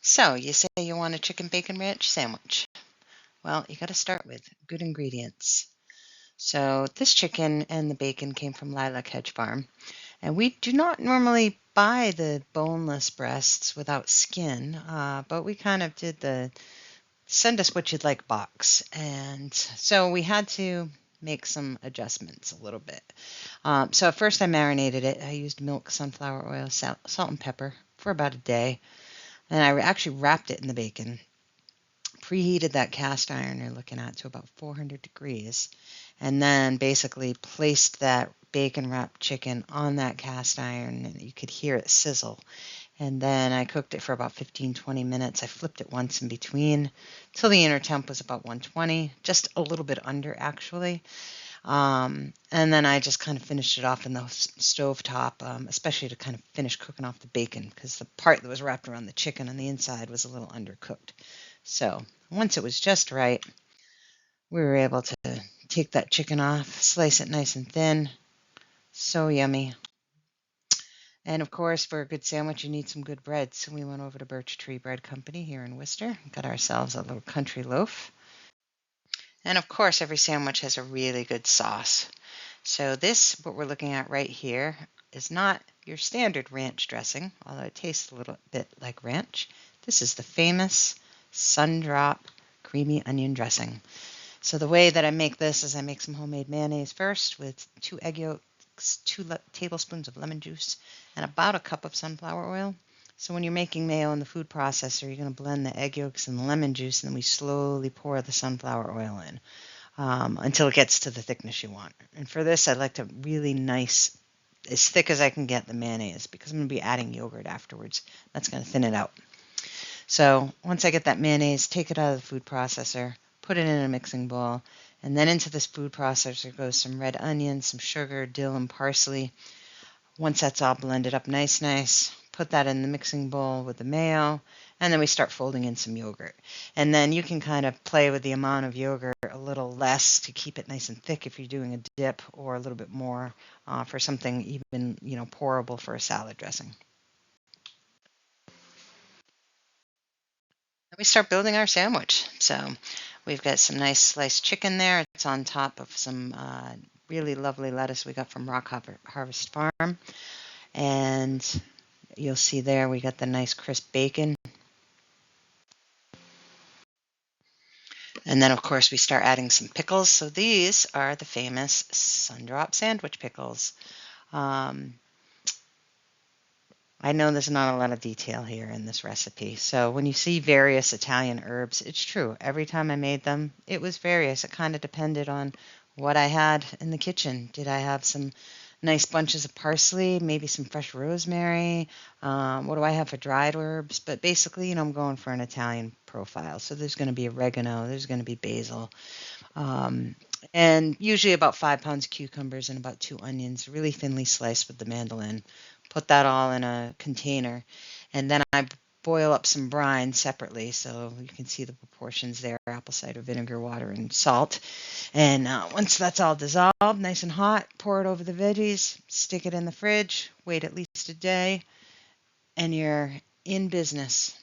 So, you say you want a chicken bacon ranch sandwich. Well, you got to start with good ingredients. So, this chicken and the bacon came from Lilac Hedge Farm, and we do not normally buy the boneless breasts without skin, but we kind of did the send us what you'd like box. And so we had to make some adjustments a little bit. So, at first, I marinated it. I used milk, sunflower oil, salt and pepper for about a day. And I actually wrapped it in the bacon. Preheated that cast iron you're looking at to about 400 degrees, and then basically placed that bacon wrapped chicken on that cast iron, and you could hear it sizzle. And then I cooked it for about 15-20 minutes. I flipped it once in between till the inner temp was about 120, just a little bit under actually. And then I just kind of finished it off in the stove top, especially to kind of finish cooking off the bacon, because the part that was wrapped around the chicken on the inside was a little undercooked. So once it was just right, we were able to take that chicken off, slice it nice and thin. So yummy. And of course, for a good sandwich, you need some good bread. So we went over to Birch Tree Bread Company here in Worcester, got ourselves a little country loaf. And of course, every sandwich has a really good sauce. So this, what we're looking at right here, is not your standard ranch dressing, although it tastes a little bit like ranch. This is the famous Sun-Drop creamy onion dressing. So the way that I make this is I make some homemade mayonnaise first with 2 egg yolks, 2 tablespoons of lemon juice, and about a cup of sunflower oil. So when you're making mayo in the food processor, you're going to blend the egg yolks and the lemon juice, and then we slowly pour the sunflower oil in until it gets to the thickness you want. And for this, I like to really nice, as thick as I can get the mayonnaise, because I'm going to be adding yogurt afterwards. That's going to thin it out. So once I get that mayonnaise, take it out of the food processor, put it in a mixing bowl, and then into this food processor goes some red onions, some sugar, dill, and parsley. Once that's all blended up nice, put that in the mixing bowl with the mayo, and then we start folding in some yogurt. And then you can kind of play with the amount of yogurt, a little less to keep it nice and thick if you're doing a dip, or a little bit more for something even, pourable for a salad dressing. We start building our sandwich. So we've got some nice sliced chicken there. It's on top of some really lovely lettuce we got from Rock Harvest Farm. And you'll see there we got the nice crisp bacon. And then, of course, we start adding some pickles. So these are the famous Sun-Drop sandwich pickles. I know there's not a lot of detail here in this recipe. So when you see various Italian herbs, it's true. Every time I made them, it was various. It kind of depended on what I had in the kitchen. Did I have some nice bunches of parsley, maybe some fresh rosemary? What do I have for dried herbs? But basically, I'm going for an Italian profile. So there's going to be oregano, there's going to be basil, and usually about 5 pounds of cucumbers and about 2 onions, really thinly sliced with the mandolin. Put that all in a container, and then I boil up some brine separately, so you can see the proportions there: apple cider vinegar, water, and salt. And once that's all dissolved, nice and hot, pour it over the veggies, stick it in the fridge, wait at least a day, and you're in business.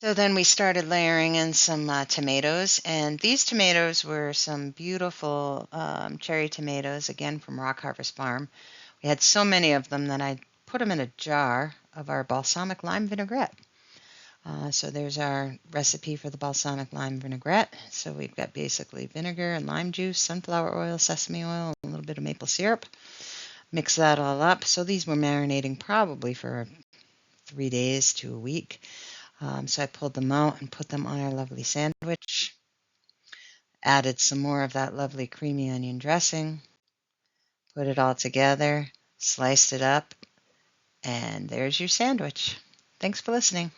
So then we started layering in some tomatoes, and these tomatoes were some beautiful cherry tomatoes, again from Rock Harvest Farm. We had so many of them that I put them in a jar of our balsamic lime vinaigrette. So there's our recipe for the balsamic lime vinaigrette. So we've got basically vinegar and lime juice, sunflower oil, sesame oil, and a little bit of maple syrup. Mix that all up. So these were marinating probably for 3 days to a week. So I pulled them out and put them on our lovely sandwich. Added some more of that lovely creamy onion dressing. Put it all together, sliced it up, and there's your sandwich. Thanks for listening.